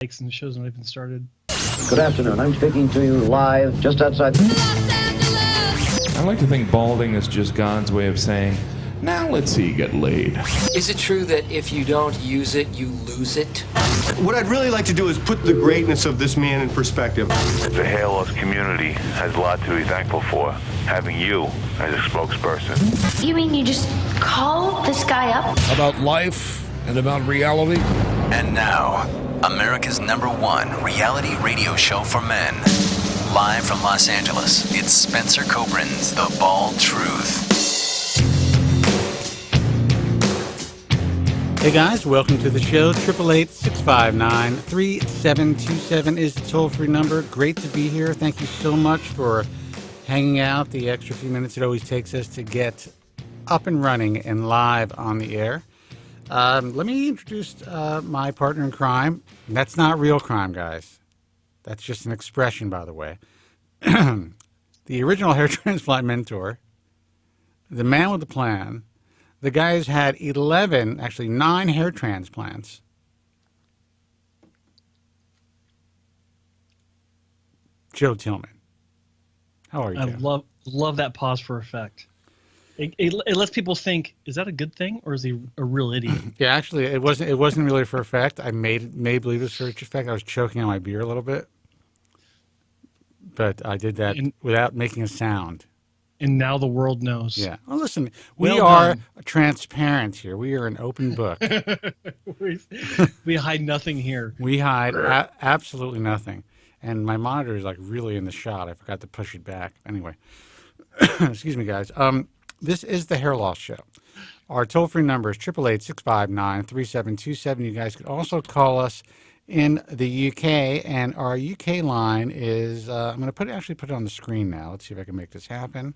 And the show's not even started. Good afternoon. I'm speaking to you live just outside. I like to think balding is just God's way of saying, now let's see you get laid. Is it true that if you don't use it, you lose it? What I'd really like to do is put the greatness of this man in perspective. The hair loss community has a lot to be thankful for, having you as a spokesperson. You mean you just call this guy up? About life and about reality. And now, America's #1 reality radio show for men. Live from Los Angeles, it's Spencer Kobren's The Bald Truth. Hey guys, welcome to the show. 888-659-3727 is the toll-free number. Great to be here. Thank you so much for hanging out the extra few minutes it always takes us to get up and running and live on the air. Let me introduce my partner in crime. That's not real crime, guys. That's just an expression, by the way. The original hair transplant mentor, the man with the plan, the guy who's had 9 hair transplants. Joe Tillman. How are you, Joe? I love that pause for effect. It lets people think, is that a good thing or is he a real idiot? Yeah, actually, it wasn't really for effect. I made believe it was for effect. I was choking on my beer a little bit, but I did that without making a sound. And now the world knows. Yeah. Well, listen, we are transparent here. We are an open book. We hide nothing here. We hide absolutely nothing. And my monitor is like really in the shot. I forgot to push it back. Anyway, excuse me, guys. This is the Hair Loss Show. Our toll-free number is 888-659-3727. You guys could also call us in the UK, and our UK line is, I'm going to actually put it on the screen now. Let's see if I can make this happen.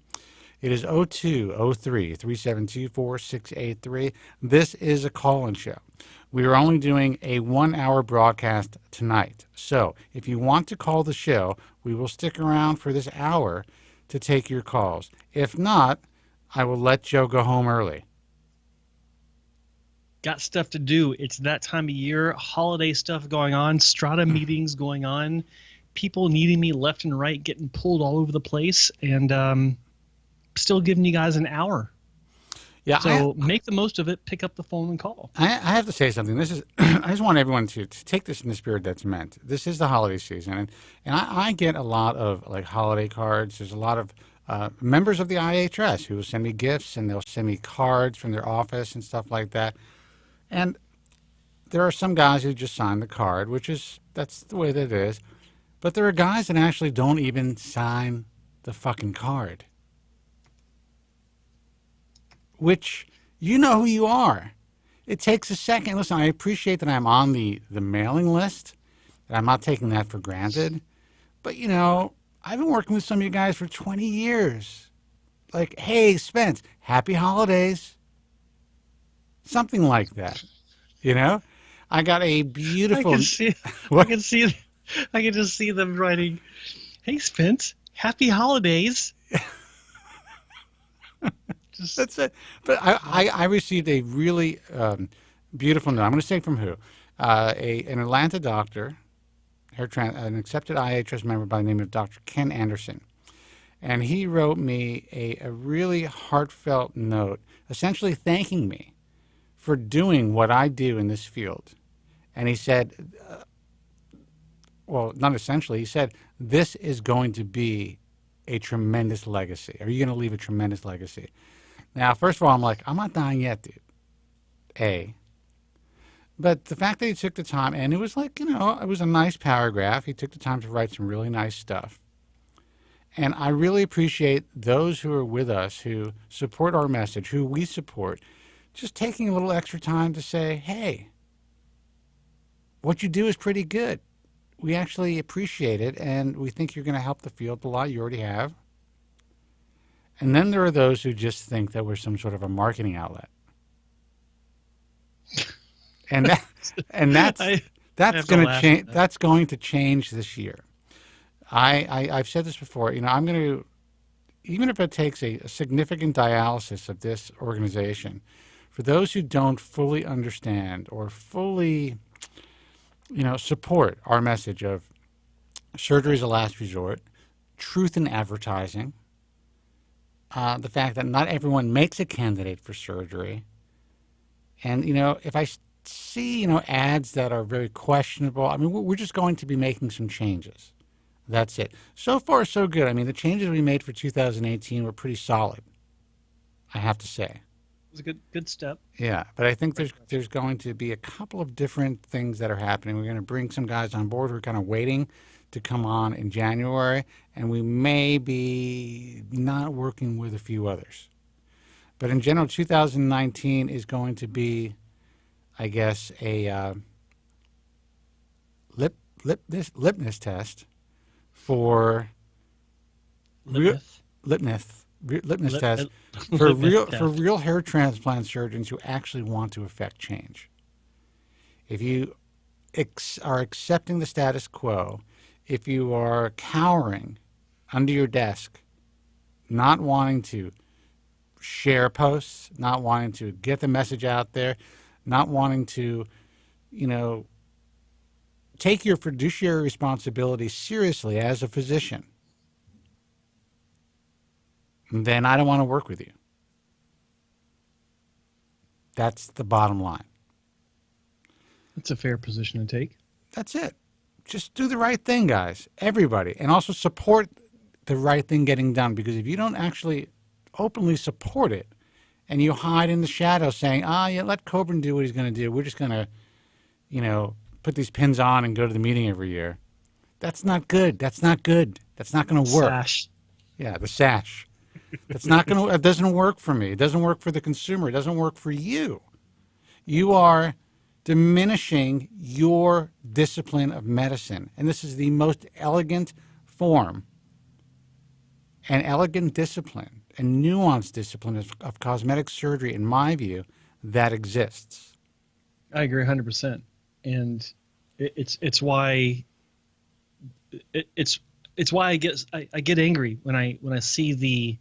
It is 0203-372-4683. This is a call-in show. We are only doing a 1-hour broadcast tonight. So if you want to call the show, we will stick around for this hour to take your calls. If not, I will let Joe go home early. Got stuff to do. It's that time of year. Holiday stuff going on. Strata meetings going on. People needing me left and right, getting pulled all over the place. And still giving you guys an hour. Yeah. So make the most of it. Pick up the phone and call. I have to say something. This is I just want everyone to take this in the spirit that's meant. This is the holiday season. And I get a lot of like holiday cards. There's a lot of members of the IHS who will send me gifts and they'll send me cards from their office and stuff like that. And there are some guys who just sign the card, that's the way that it is. But there are guys that actually don't even sign the fucking card. Which, you know who you are. It takes a second. Listen, I appreciate that I'm on the mailing list. And I'm not taking that for granted. But, you know, I've been working with some of you guys for 20 years. Like, hey, Spence, happy holidays. Something like that. You know? I got a beautiful... I can just see them writing, hey, Spence, happy holidays. That's it. But I received a really beautiful note. I'm going to say from who. An Atlanta doctor, an accepted IHS member by the name of Dr. Ken Anderson. And he wrote me a really heartfelt note, essentially thanking me for doing what I do in this field. And he said, well, not essentially, he said, this is going to be a tremendous legacy. Are you going to leave a tremendous legacy? Now, first of all, I'm like, I'm not dying yet, dude. But the fact that he took the time, and it was like, you know, it was a nice paragraph. He took the time to write some really nice stuff. And I really appreciate those who are with us, who support our message, who we support, just taking a little extra time to say, hey, what you do is pretty good. We actually appreciate it, and we think you're going to help the field a lot. You already have. And then there are those who just think that we're some sort of a marketing outlet. And that's going to change. That's going to change this year. I've said this before. You know, I'm going to, even if it takes a significant dialysis of this organization, for those who don't fully understand or fully support our message of surgery is a last resort, truth in advertising, the fact that not everyone makes a candidate for surgery. And, if I see, ads that are very questionable, I mean, we're just going to be making some changes. That's it. So far, so good. I mean, the changes we made for 2018 were pretty solid, I have to say. It was a good step. Yeah, but I think there's going to be a couple of different things that are happening. We're going to bring some guys on board who are kind of waiting to come on in January, and we may be not working with a few others. But in general, 2019 is going to be, I guess, a litmus test for litmus test for real hair transplant surgeons who actually want to effect change. If you are accepting the status quo, if you are cowering under your desk, not wanting to share posts, not wanting to get the message out there, not wanting to, take your fiduciary responsibility seriously as a physician, then I don't want to work with you. That's the bottom line. It's a fair position to take. That's it. Just do the right thing, guys. Everybody. And also support the right thing getting done, because if you don't actually openly support it and you hide in the shadows saying, yeah, let Kobren do what he's going to do. We're just going to, put these pins on and go to the meeting every year. That's not good. That's not good. That's not going to work. Sash. Yeah, the sash. That's not going to, it doesn't work for me. It doesn't work for the consumer. It doesn't work for you. You are diminishing your discipline of medicine. And this is the most elegant form and elegant discipline and nuanced discipline of cosmetic surgery, in my view, that exists. I agree 100%. And it's why I get angry when I see the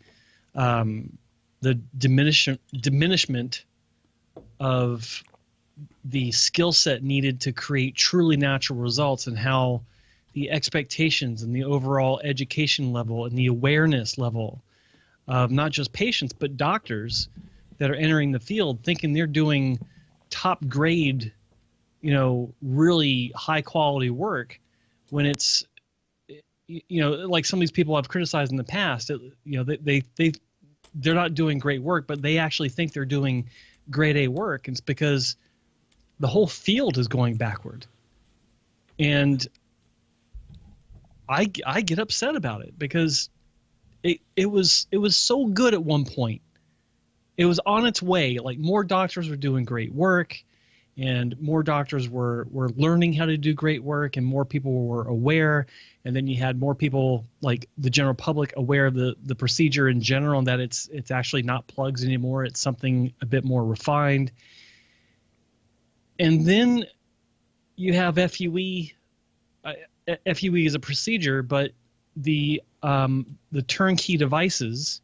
diminishment of the skill set needed to create truly natural results, and how the expectations and the overall education level and the awareness level of not just patients but doctors that are entering the field thinking they're doing top grade, really high quality work, when it's, like some of these people I've criticized in the past, they're not doing great work, but they actually think they're doing grade A work. And it's because the whole field is going backward. And I get upset about it, because it was so good at one point. It was on its way. Like, more doctors were doing great work, and more doctors were learning how to do great work, and more people were aware. And then you had more people, like the general public, aware of the procedure in general, and that it's actually not plugs anymore. It's something a bit more refined. And then you have FUE. FUE is a procedure, but the turnkey devices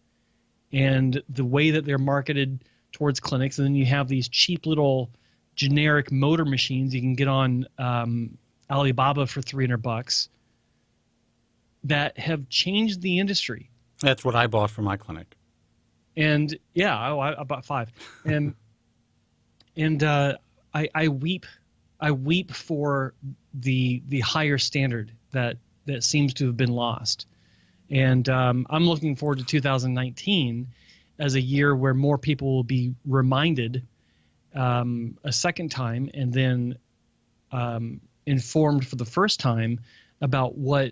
and the way that they're marketed towards clinics, and then you have these cheap little generic motor machines you can get on Alibaba for $300 that have changed the industry. That's what I bought for my clinic. And yeah, I bought 5. And I weep for the higher standard that seems to have been lost. And I'm looking forward to 2019 as a year where more people will be reminded a second time, and then informed for the first time about what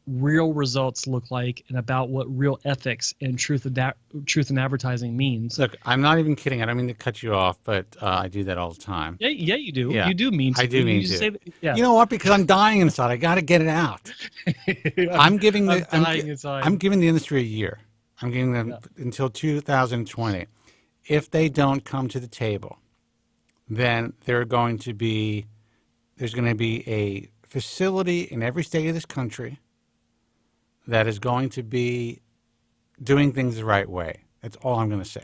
real results look like, and about what real ethics and truth in advertising means. Look, I'm not even kidding. I don't mean to cut you off, but I do that all the time. Yeah, you do. Yeah. You do mean to. I do mean to. Yeah. You know what? Because I'm dying inside. I got to get it out. I'm giving the industry a year. I'm giving them until 2020. If they don't come to the table, then there's going to be a facility in every state of this country that is going to be doing things the right way. That's all I'm going to say.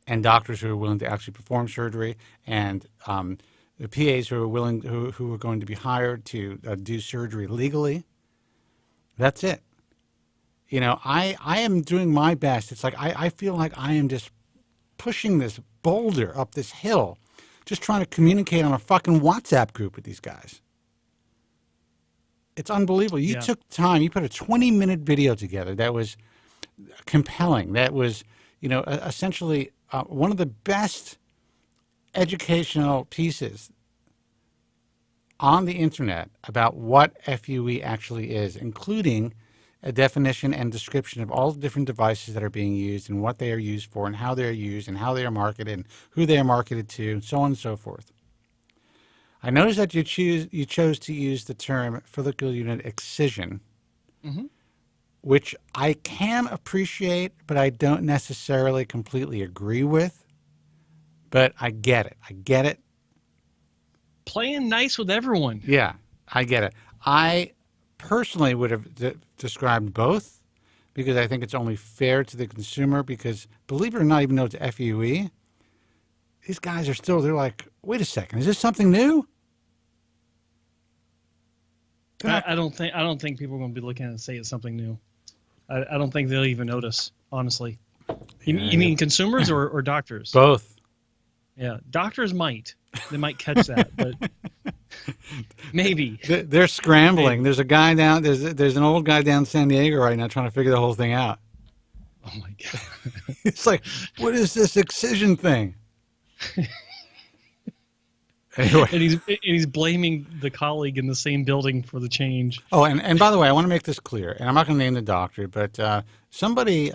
And doctors who are willing to actually perform surgery and the PAs who are willing, who are going to be hired to do surgery legally. That's it. You know, I am doing my best. It's like I feel like I am just pushing this boulder up this hill, just trying to communicate on a fucking WhatsApp group with these guys. It's unbelievable. You took time. You put a 20-minute video together that was compelling. That was, you know, essentially one of the best educational pieces on the internet about what FUE actually is, including a definition and description of all the different devices that are being used and what they are used for and how they are used and how they are marketed and who they are marketed to, and so on and so forth. I noticed that you chose to use the term follicular unit excision, which I can appreciate, but I don't necessarily completely agree with. But I get it. I get it. Playing nice with everyone. Yeah, I get it. I personally would have described both because I think it's only fair to the consumer because, believe it or not, even though it's FUE, these guys are still, they're like, wait a second, is this something new? I don't think people are going to be looking at it and say it's something new. I don't think they'll even notice, honestly. You mean consumers or doctors? Both. Yeah, doctors might. They might catch that, but maybe. They're scrambling. Maybe. There's a guy down, there's an old guy down in San Diego right now trying to figure the whole thing out. Oh my God. It's like, what is this excision thing? Anyway. And he's blaming the colleague in the same building for the change. Oh, and by the way, I want to make this clear, and I'm not going to name the doctor, but somebody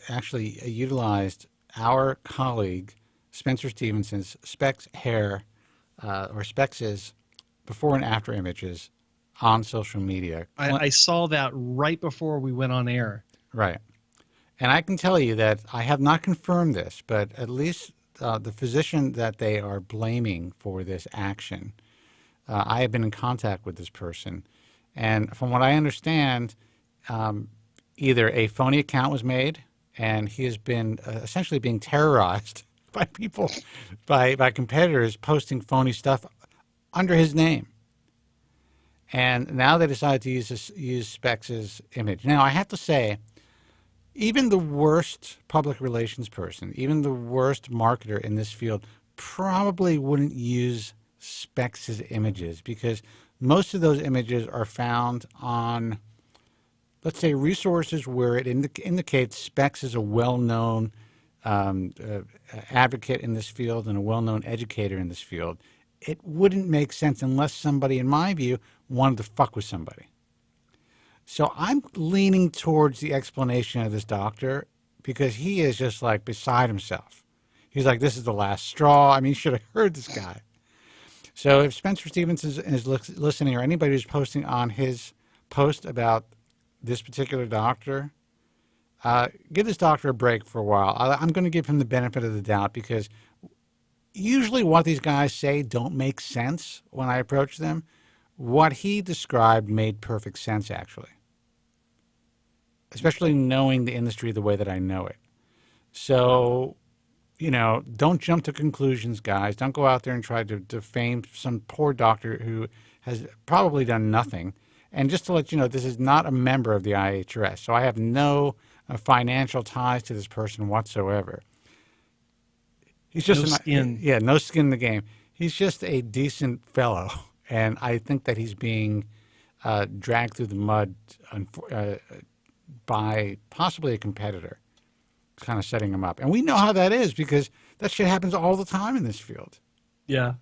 actually utilized our colleague Spencer Stevenson's Specs hair or Specs' before and after images on social media. I saw that right before we went on air. Right. And I can tell you that I have not confirmed this, but at least the physician that they are blaming for this action, I have been in contact with this person. And from what I understand, either a phony account was made and he has been essentially being terrorized by people, by competitors posting phony stuff under his name. And now they decided to use Specs' image. Now, I have to say, even the worst public relations person, even the worst marketer in this field probably wouldn't use Specs' images because most of those images are found on, let's say, resources where it indicates Specs is a well-known advocate in this field and a well-known educator in this field. It wouldn't make sense unless somebody, in my view, wanted to fuck with somebody. So I'm leaning towards the explanation of this doctor because he is just like beside himself. He's like, this is the last straw. I mean, you should have heard this guy. So if Spencer Stevens is listening or anybody who's posting on his post about this particular doctor, give this doctor a break for a while. I'm going to give him the benefit of the doubt because usually what these guys say don't make sense when I approach them. What he described made perfect sense, actually, especially knowing the industry the way that I know it. So, you know, don't jump to conclusions, guys. Don't go out there and try to defame some poor doctor who has probably done nothing. And just to let you know, this is not a member of the IHRS, so I have no financial ties to this person whatsoever. He's just no skin. Yeah, no skin in the game. He's just a decent fellow. And I think that he's being dragged through the mud by possibly a competitor, kind of setting him up. And we know how that is because that shit happens all the time in this field. Yeah.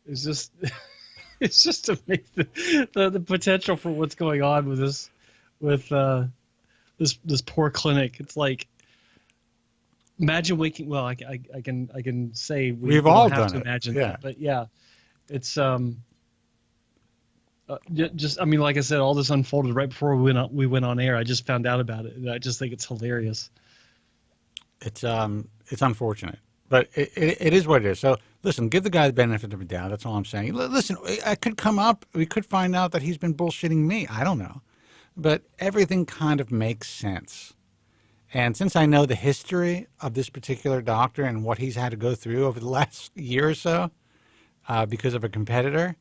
It's just it's just to make the potential for what's going on with this poor clinic. It's like, imagine waking. Well, I can say we've all have done to it. imagine Yeah. that, but yeah, it's just, I mean, like I said, all this unfolded right before we went on air. I just found out about it, and I just think it's hilarious. It's unfortunate, but it is what it is. So listen, give the guy the benefit of the doubt. That's all I'm saying. Listen, I could come up. We could find out that he's been bullshitting me. I don't know, but everything kind of makes sense. And since I know the history of this particular doctor and what he's had to go through over the last year or so, because of a competitor,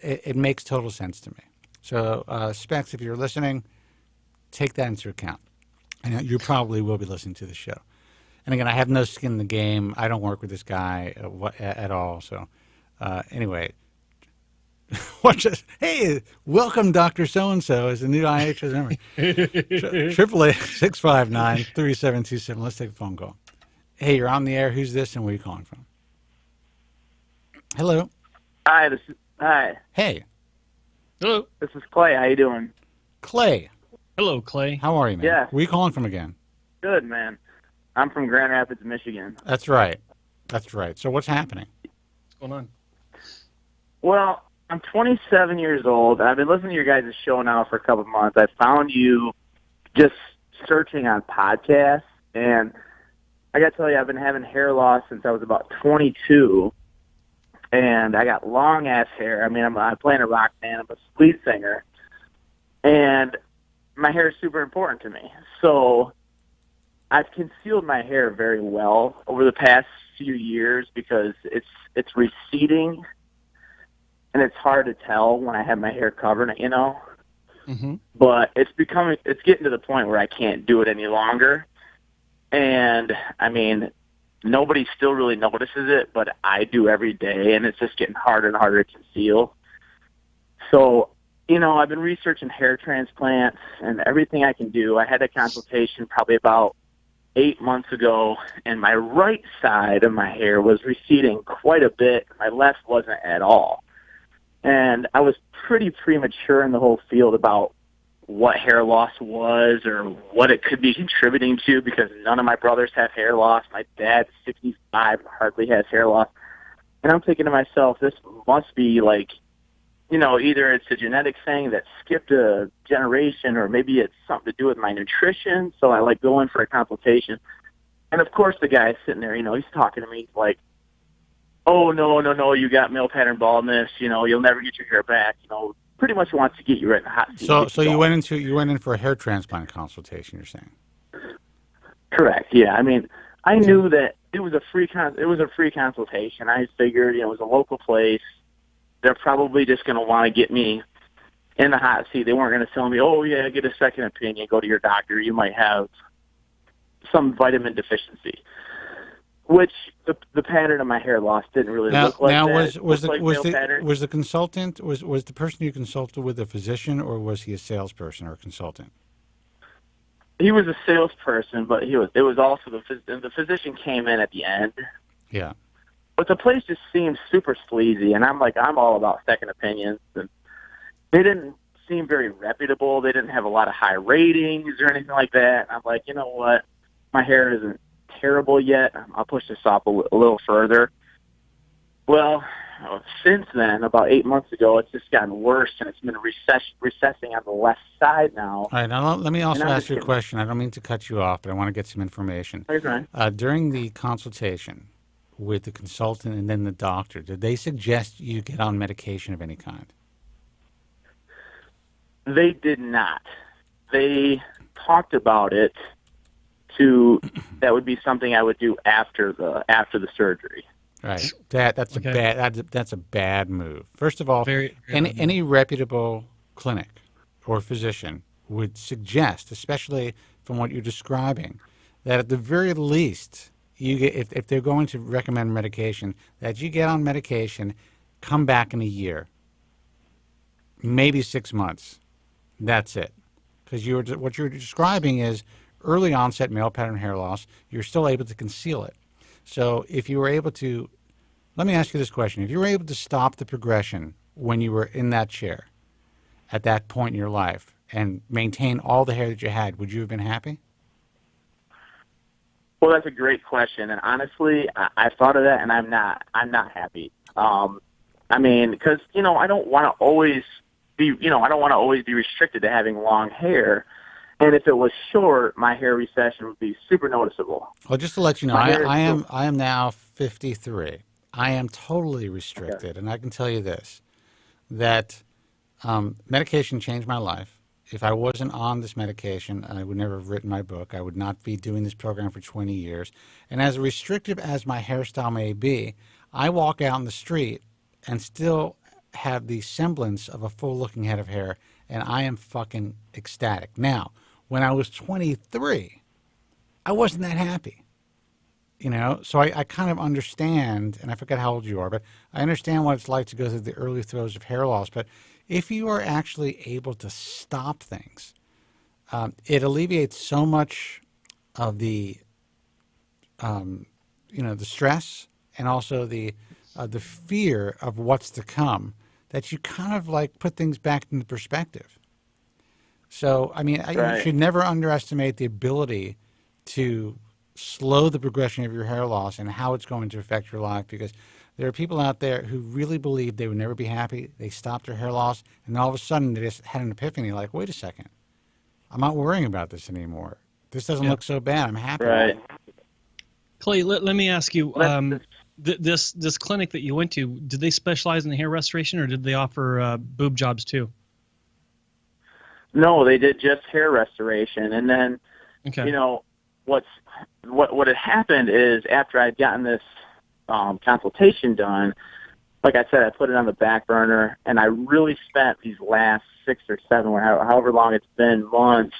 it makes total sense to me. So, Specs, if you're listening, take that into account. And you probably will be listening to the show. And again, I have no skin in the game. I don't work with this guy at all. So, anyway, watch this. Hey, welcome, Dr. So-and-so, as the new IHS member. 888-659-3727. Let's take a phone call. Hey, you're on the air. Who's this and where are you calling from? Hello. Hi. Hi. Hey. Hello. This is Clay. How you doing? Clay. Hello, Clay. How are you, man? Yeah. Where are you calling from again? Good, man. I'm from Grand Rapids, Michigan. That's right. So what's happening? What's going on? Well, I'm 27 years old. I've been listening to your guys' show now for a couple of months. I found you just searching on podcasts, and I got to tell you, I've been having hair loss since I was about 22, and I got long-ass hair. I mean, I play in a rock band. I'm a lead singer, and my hair is super important to me. So I've concealed my hair very well over the past few years because it's receding, and it's hard to tell when I have my hair covered, you know. Mm-hmm. But it's getting to the point where I can't do it any longer. And I mean, nobody still really notices it, but I do every day, and it's just getting harder and harder to conceal. So, you know, I've been researching hair transplants and everything I can do. I had a consultation probably about 8 months ago, and my right side of my hair was receding quite a bit. My left wasn't at all. And I was pretty premature in the whole field about what hair loss was or what it could be contributing to, because none of my brothers have hair loss. My dad's 65, hardly has hair loss. And I'm thinking to myself, this must be like, you know, either it's a genetic thing that skipped a generation, or maybe it's something to do with my nutrition. So I like go in for a consultation. And of course the guy's sitting there, you know, he's talking to me like, oh, no, you got male pattern baldness, you know, you'll never get your hair back, you know, pretty much wants to get you right in the hot seat. So you went in for a hair transplant consultation, you're saying? Correct. Yeah. I mean, I knew that it was a free consultation. I figured, you know, it was a local place. They're probably just going to want to get me in the hot seat. They weren't going to tell me, oh yeah, get a second opinion, go to your doctor. You might have some vitamin deficiency. Which the pattern of my hair loss didn't really look like that. Now, was the consultant was the person you consulted with a physician, or was he a salesperson or a consultant? He was a salesperson, but it was also the physician came in at the end. Yeah. But the place just seemed super sleazy, and I'm all about second opinions, and they didn't seem very reputable. They didn't have a lot of high ratings or anything like that. I'm like, you know what, my hair isn't terrible yet. I'll push this off a little further. Well, since then, about 8 months ago, it's just gotten worse, and it's been recessing on the left side now. All right, now let me also ask you a question. I don't mean to cut you off, but I want to get some information. Okay. During the consultation with the consultant and then the doctor, did they suggest you get on medication of any kind? They did not. They talked about it. That would be something I would do after the surgery. Right. That's a bad move. First of all, any reputable clinic or physician would suggest, especially from what you're describing, that at the very least you get, if they're going to recommend medication, that you get on medication, come back in a year, maybe 6 months. That's it. Because what you're describing is early onset male pattern hair loss. You're still able to conceal it. So if you were able to, let me ask you this question. If you were able to stop the progression when you were in that chair at that point in your life and maintain all the hair that you had, would you have been happy? Well, that's a great question. And honestly, I thought of that, and I'm not happy. I mean, because, you know, I don't want to always be restricted to having long hair. And if it was short, my hair recession would be super noticeable. Well, just to let you know, I am now 53. I am totally restricted, okay. And I can tell you this, that medication changed my life. If I wasn't on this medication, I would never have written my book. I would not be doing this program for 20 years. And as restrictive as my hairstyle may be, I walk out in the street and still have the semblance of a full-looking head of hair, and I am fucking ecstatic. Now, when I was 23, I wasn't that happy. You know, so I kind of understand, and I forget how old you are, but I understand what it's like to go through the early throes of hair loss. But if you are actually able to stop things, it alleviates so much of the, the stress and also the fear of what's to come, that you kind of like put things back into perspective. So, I mean, you should never underestimate the ability to slow the progression of your hair loss and how it's going to affect your life, because there are people out there who really believe they would never be happy. They stopped their hair loss, and all of a sudden they just had an epiphany like, wait a second, I'm not worrying about this anymore. This doesn't look so bad. I'm happy. Right. Clay, let me ask you, this clinic that you went to, did they specialize in hair restoration, or did they offer boob jobs too? No, they did just hair restoration. And then, Okay. you know, what had happened is after I'd gotten this consultation done, like I said, I put it on the back burner, and I really spent these last 6 or 7, however long it's been, months,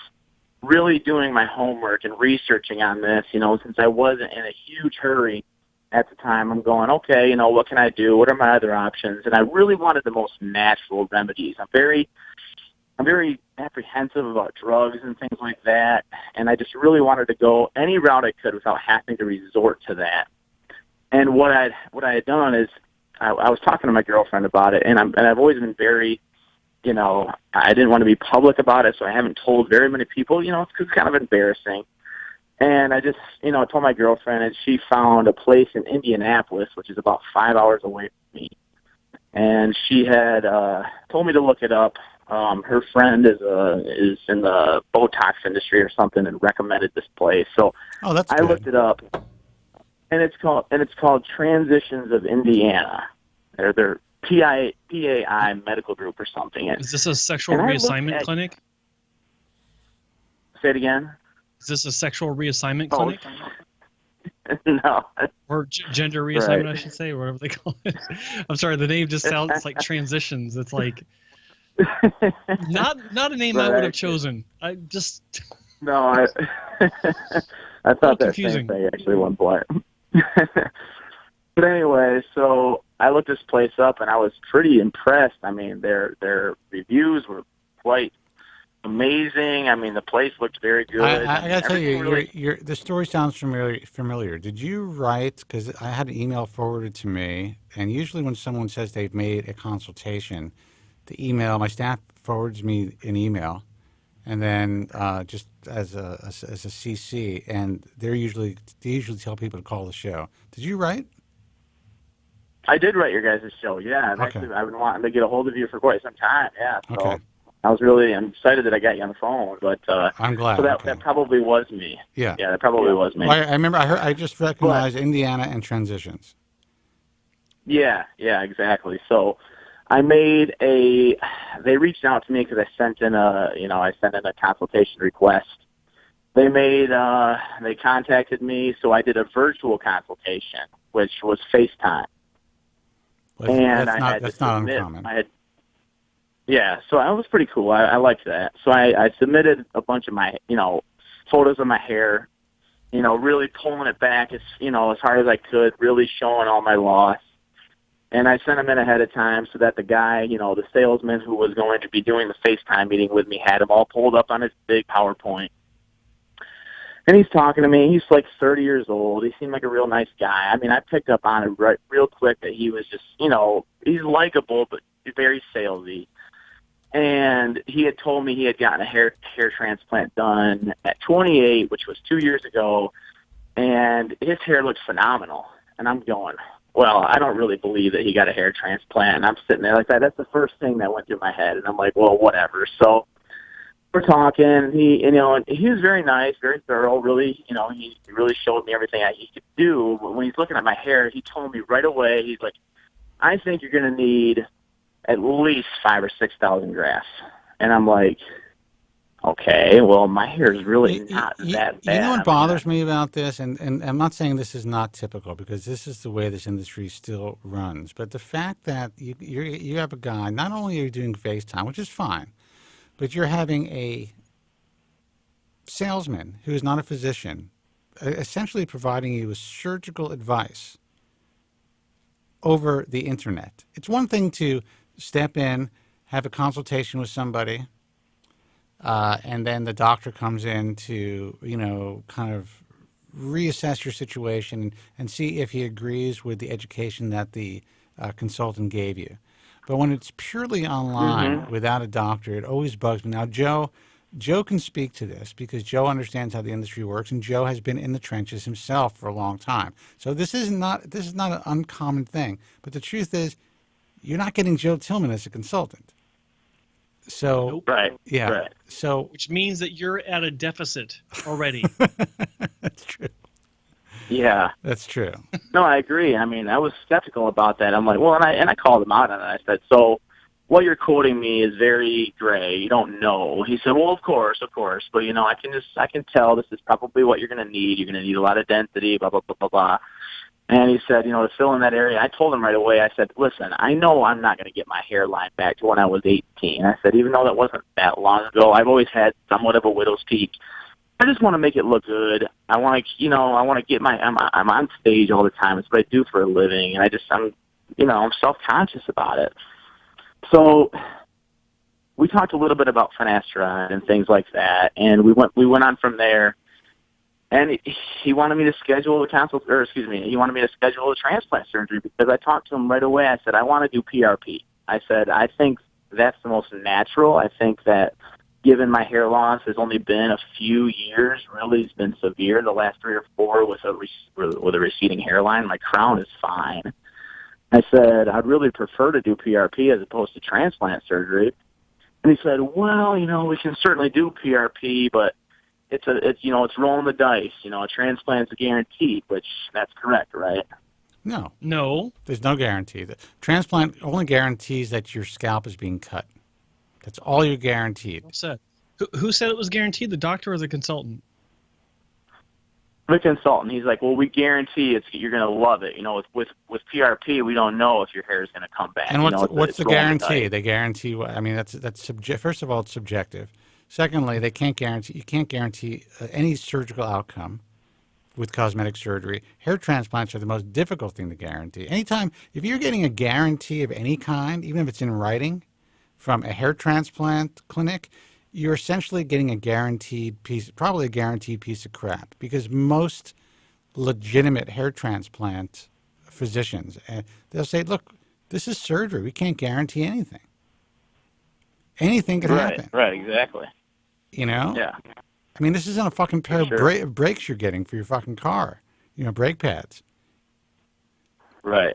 really doing my homework and researching on this, you know, since I wasn't in a huge hurry at the time. I'm going, okay, you know, what can I do? What are my other options? And I really wanted the most natural remedies. I'm very apprehensive about drugs and things like that, and I just really wanted to go any route I could without having to resort to that. And what I had done is I was talking to my girlfriend about it, and I've always been very, you know, I didn't want to be public about it, so I haven't told very many people, you know, it's kind of embarrassing. And I just, you know, told my girlfriend, and she found a place in Indianapolis, which is about 5 hours away from me. And she had told me to look it up. Her friend is in the Botox industry or something, and recommended this place. So I looked it up, and it's called Transitions of Indiana. They're PAI Medical Group or something. Is this a sexual reassignment clinic? Say it again. Is this a sexual reassignment clinic? No. Or gender reassignment, I should say, or whatever they call it. I'm sorry, the name just sounds like transitions. It's like not a name I would have chosen. I just no, I thought that confusing. Same thing actually one point. But anyway, so I looked this place up, and I was pretty impressed. I mean, their reviews were quite amazing. I mean, the place looked very good. I got to tell you, the story sounds familiar. Did you write, because I had an email forwarded to me, and usually when someone says they've made a consultation, my staff forwards me an email, and then just as a CC, and they usually tell people to call the show. Did you write? I did write your guys' show, yeah. And Okay. actually, I've been wanting to get a hold of you for quite some time, yeah. So Okay. I'm excited that I got you on the phone, but I'm glad. So that probably was me. Yeah. Yeah, that probably was me. Well, I remember I just recognized Indiana and transitions. Yeah, exactly. So they reached out to me because I sent in a consultation request. They contacted me, so I did a virtual consultation, which was FaceTime. And that's not uncommon. So that was pretty cool. I liked that. So I submitted a bunch of my, photos of my hair, really pulling it back as hard as I could, really showing all my loss. And I sent them in ahead of time so that the guy, the salesman who was going to be doing the FaceTime meeting with me had them all pulled up on his big PowerPoint. And he's talking to me. He's like 30 years old. He seemed like a real nice guy. I mean, I picked up on it real quick that he was just, he's likable but very salesy. And he had told me he had gotten a hair transplant done at 28, which was 2 years ago, and his hair looked phenomenal. And I'm going, well, I don't really believe that he got a hair transplant. And I'm sitting there like that. That's the first thing that went through my head. And I'm like, well, whatever. So we're talking. He was very nice, very thorough. Really, he really showed me everything he could do. But when he's looking at my hair, he told me right away. He's like, I think you're going to need at least 5,000 or 6,000 grafts. And I'm like, Okay, well, my hair is really not that bad. You know what bothers me about this, and I'm not saying this is not typical, because this is the way this industry still runs, but the fact that you have a guy, not only are you doing FaceTime, which is fine, but you're having a salesman who is not a physician essentially providing you with surgical advice over the internet. It's one thing to step in, have a consultation with somebody, and then the doctor comes in to, kind of reassess your situation and see if he agrees with the education that the consultant gave you. But when it's purely online without a doctor, it always bugs me. Now, Joe can speak to this because Joe understands how the industry works, and Joe has been in the trenches himself for a long time. So this is not an uncommon thing. But the truth is, you're not getting Joe Tillman as a consultant. So yeah. Right. So which means that you're at a deficit already. That's true. Yeah, that's true. No, I agree. I mean, I was skeptical about that. I'm like, well, and I called him out on it. I said, so what you're quoting me is very gray. You don't know. He said, well, of course, but I can tell this is probably what you're going to need. You're going to need a lot of density, blah blah blah blah blah. And he said, to fill in that area, I told him right away, I said, listen, I know I'm not going to get my hairline back to when I was 18. I said, even though that wasn't that long ago, I've always had somewhat of a widow's peak. I just want to make it look good. I want to get I'm on stage all the time. It's what I do for a living. And I'm self-conscious about it. So we talked a little bit about finasteride and things like that. And we went on from there. And he wanted me to schedule he wanted me to schedule a transplant surgery because I talked to him right away. I said, I want to do PRP. I said, I think that's the most natural. I think that given my hair loss has only been a few years, really it's been severe, the last 3 or 4 with a receding hairline, my crown is fine. I said, I'd really prefer to do PRP as opposed to transplant surgery. And he said, well, we can certainly do PRP, but it's rolling the dice. A transplant's a guarantee, which that's correct, right? No. There's no guarantee. The transplant only guarantees that your scalp is being cut. That's all you're guaranteed. Who said it was guaranteed, the doctor or the consultant? The consultant. He's like, well, we guarantee you're going to love it. With PRP, we don't know if your hair is going to come back. And what's the guarantee? They guarantee what? I mean, that's first of all, it's subjective. Secondly, you can't guarantee any surgical outcome with cosmetic surgery. Hair transplants are the most difficult thing to guarantee. If you're getting a guarantee of any kind, even if it's in writing, from a hair transplant clinic, you're essentially getting probably a guaranteed piece of crap, because most legitimate hair transplant physicians, they'll say, look, this is surgery. We can't guarantee anything. Anything can happen. Right, exactly. Yeah. I mean, this isn't a fucking pair of brakes you're getting for your fucking car, brake pads. Right.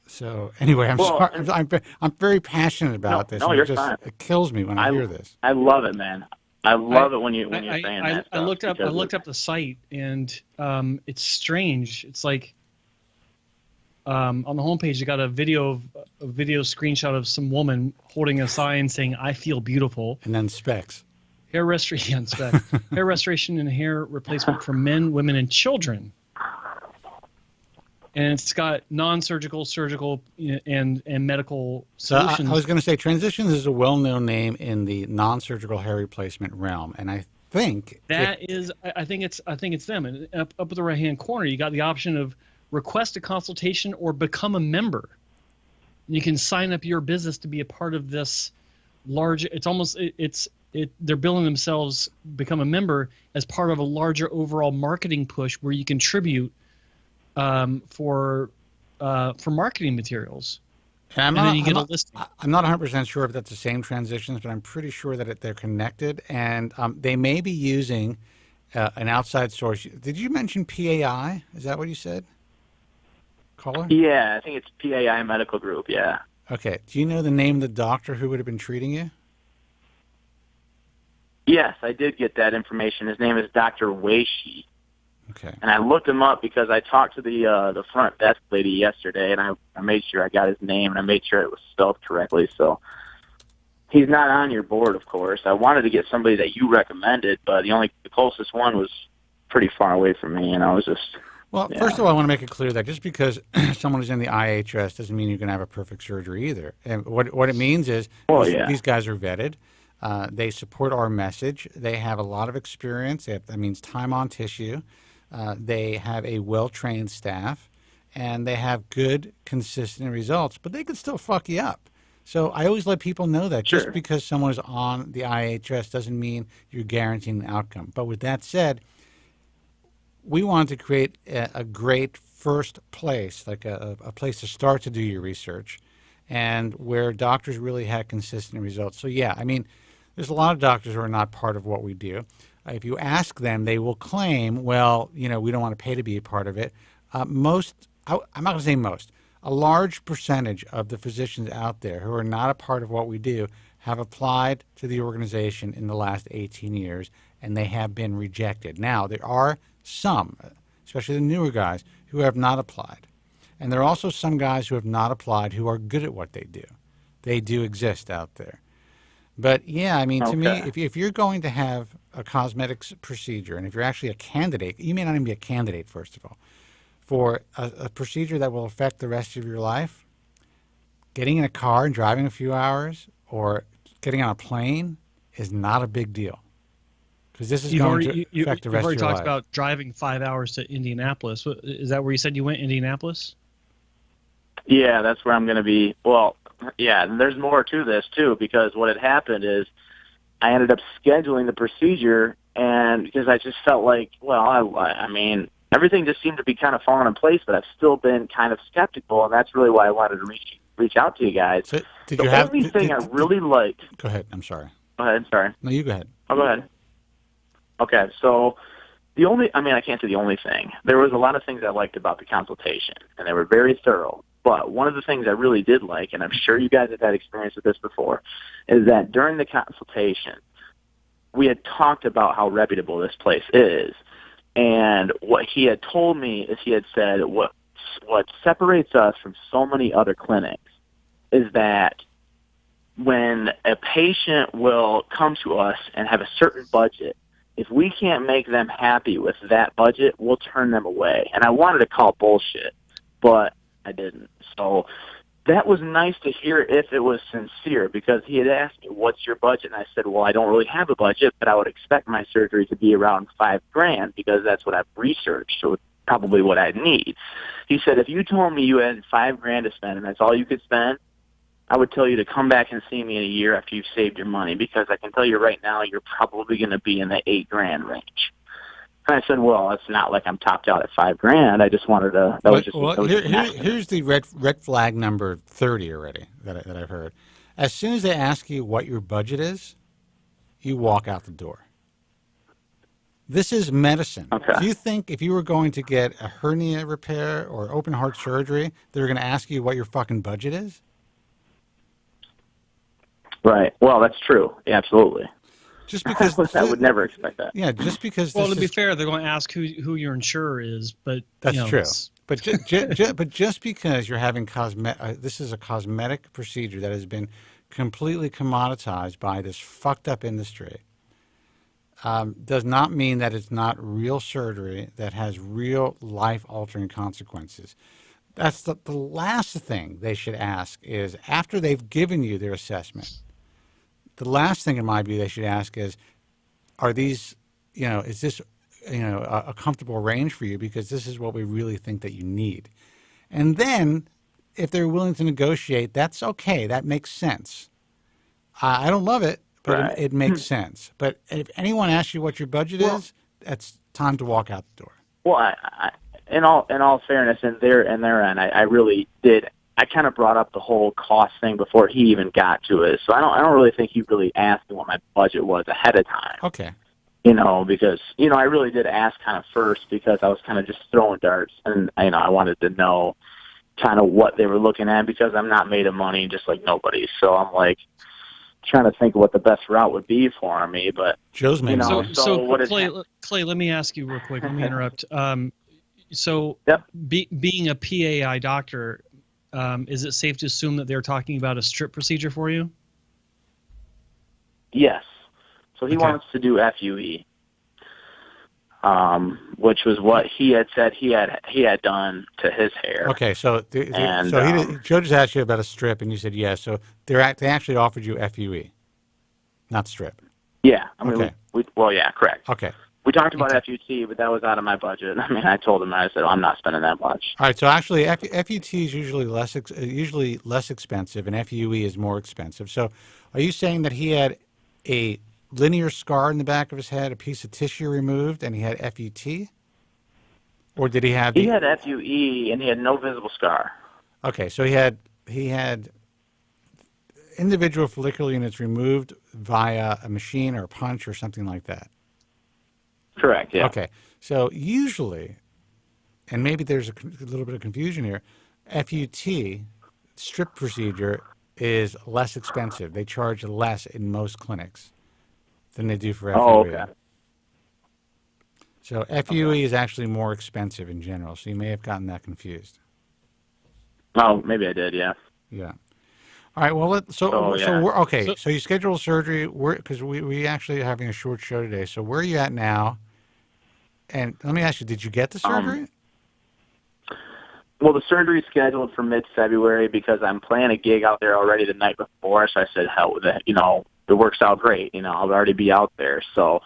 So anyway, I'm sorry. I'm very passionate about this. No, you're fine. It kills me when I hear this. I love it, man. I love it when you're saying that. I looked up the site, and it's strange. It's like on the homepage, you got a video screenshot of some woman holding a sign saying "I feel beautiful," and then specs. Hair restoration, hair restoration and hair replacement for men, women, and children. And it's got non-surgical, surgical, and medical solutions. So I was going to say, Transitions is a well-known name in the non-surgical hair replacement realm, and I think I think it's them. And up at the right-hand corner, you got the option of request a consultation or become a member. You can sign up your business to be a part of this large. They're billing themselves become a member as part of a larger overall marketing push where you contribute for marketing materials. And then you get a listing. I'm not 100% sure if that's the same Transitions, but I'm pretty sure that they're connected, and they may be using an outside source. Did you mention PAI? Is that what you said, caller? Yeah, I think it's PAI Medical Group, yeah. Okay. Do you know the name of the doctor who would have been treating you? Yes, I did get that information. His name is Dr. Weishi. Okay. And I looked him up because I talked to the front desk lady yesterday, and I made sure I got his name, and I made sure it was spelled correctly. So he's not on your board, of course. I wanted to get somebody that you recommended, but the closest one was pretty far away from me, and I was just. Well, first of all, I want to make it clear that just because someone is in the IHS doesn't mean you're going to have a perfect surgery either. And what it means is these guys are vetted. They support our message. They have a lot of experience. That means time on tissue. They have a well-trained staff, and they have good, consistent results. But they could still fuck you up. So I always let people know that just because someone is on the IHS doesn't mean you're guaranteeing an outcome. But with that said, we wanted to create a great first place, like a place to start to do your research, and where doctors really had consistent results. So, yeah, I mean, there's a lot of doctors who are not part of what we do. If you ask them, they will claim, well, we don't want to pay to be a part of it. I'm not going to say most. A large percentage of the physicians out there who are not a part of what we do have applied to the organization in the last 18 years, and they have been rejected. Now, there are some, especially the newer guys, who have not applied. And there are also some guys who have not applied who are good at what they do. They do exist out there. But, yeah, I mean, to me, if you're going to have a cosmetics procedure, and if you're actually a candidate, you may not even be a candidate, first of all, for a procedure that will affect the rest of your life, getting in a car and driving a few hours or getting on a plane is not a big deal. Because this is going to affect the rest of your life. You've already talked about driving 5 hours to Indianapolis. Is that where you said you went, Indianapolis? Yeah, that's where I'm going to be. Well, yeah, and there's more to this, too, because what had happened is I ended up scheduling the procedure, and because I just felt like, well, I mean, everything just seemed to be kind of falling in place, but I've still been kind of skeptical, and that's really why I wanted to reach out to you guys. So, the only thing I really liked... Go ahead. I'm sorry. Go ahead. Sorry. No, you go ahead. Oh, go ahead. Okay, so I can't say the only thing. There was a lot of things I liked about the consultation, and they were very thorough. But one of the things I really did like, and I'm sure you guys have had experience with this before, is that during the consultation, we had talked about how reputable this place is. And what he had told me is he had said what separates us from so many other clinics is that when a patient will come to us and have a certain budget, if we can't make them happy with that budget, we'll turn them away. And I wanted to call bullshit, but I didn't. So that was nice to hear if it was sincere, because he had asked me, what's your budget? And I said, well, I don't really have a budget, but I would expect my surgery to be around $5,000 because that's what I've researched, so it's probably what I need. He said, if you told me you had $5,000 to spend and that's all you could spend, I would tell you to come back and see me in a year after you've saved your money, because I can tell you right now you're probably going to be in the $8,000 range. And I said, well, it's not like I'm topped out at $5,000. I just wanted to. Here's the red flag number 30 already that I've heard. As soon as they ask you what your budget is, you walk out the door. This is medicine. Okay. Do you think if you were going to get a hernia repair or open heart surgery, they're going to ask you what your fucking budget is? Right. Well, that's true. Yeah, absolutely. Just because I would never expect that. Yeah, just because. Well, to be fair, they're going to ask who your insurer is, but that's true. But but just because you're having this is a cosmetic procedure that has been completely commoditized by this fucked up industry, does not mean that it's not real surgery that has real life altering consequences. That's the last thing they should ask is after they've given you their assessment. The last thing in my view they should ask is, are these, is this, a comfortable range for you? Because this is what we really think that you need. And then if they're willing to negotiate, that's okay. That makes sense. I don't love it, but it makes sense. But if anyone asks you what your budget is, that's time to walk out the door. Well, in all fairness, in their end, I really did. I kind of brought up the whole cost thing before he even got to it, so I don't really think he really asked me what my budget was ahead of time. Okay. Because I really did ask kind of first because I was kind of just throwing darts, and I wanted to know kind of what they were looking at because I'm not made of money just like nobody, so I'm like trying to think of what the best route would be for me. But Joe's made So Clay, let me ask you real quick. Let me interrupt. Being a PAI doctor. Is it safe to assume that they're talking about a strip procedure for you? Yes. So he wants to do FUE, which was what he had said he had done to his hair. Okay, so Joe just asked you about a strip, and you said yes. So they actually offered you FUE, not strip. Yeah. I mean, yeah, correct. Okay. We talked about FUT, but that was out of my budget. I mean, I told him, I said, I'm not spending that much. All right, so actually, FUT is usually less expensive, and FUE is more expensive. So, are you saying that he had a linear scar in the back of his head, a piece of tissue removed, and he had FUT, or did he have? He had FUE, and he had no visible scar. Okay, so he had individual follicular units removed via a machine or a punch or something like that. Correct, yeah. Okay, so usually, and maybe there's a little bit of confusion here, FUT, strip procedure, is less expensive. They charge less in most clinics than they do for FUE. Oh, okay. So FUE is actually more expensive in general, so you may have gotten that confused. Oh, maybe I did, yeah. Yeah. All right, well, so you scheduled surgery, because we actually are having a short show today, so where are you at now? And let me ask you, did you get the surgery? Well, the surgery's scheduled for mid-February because I'm playing a gig out there already the night before, so I said, hell with it, it works out great, I'll already be out there. So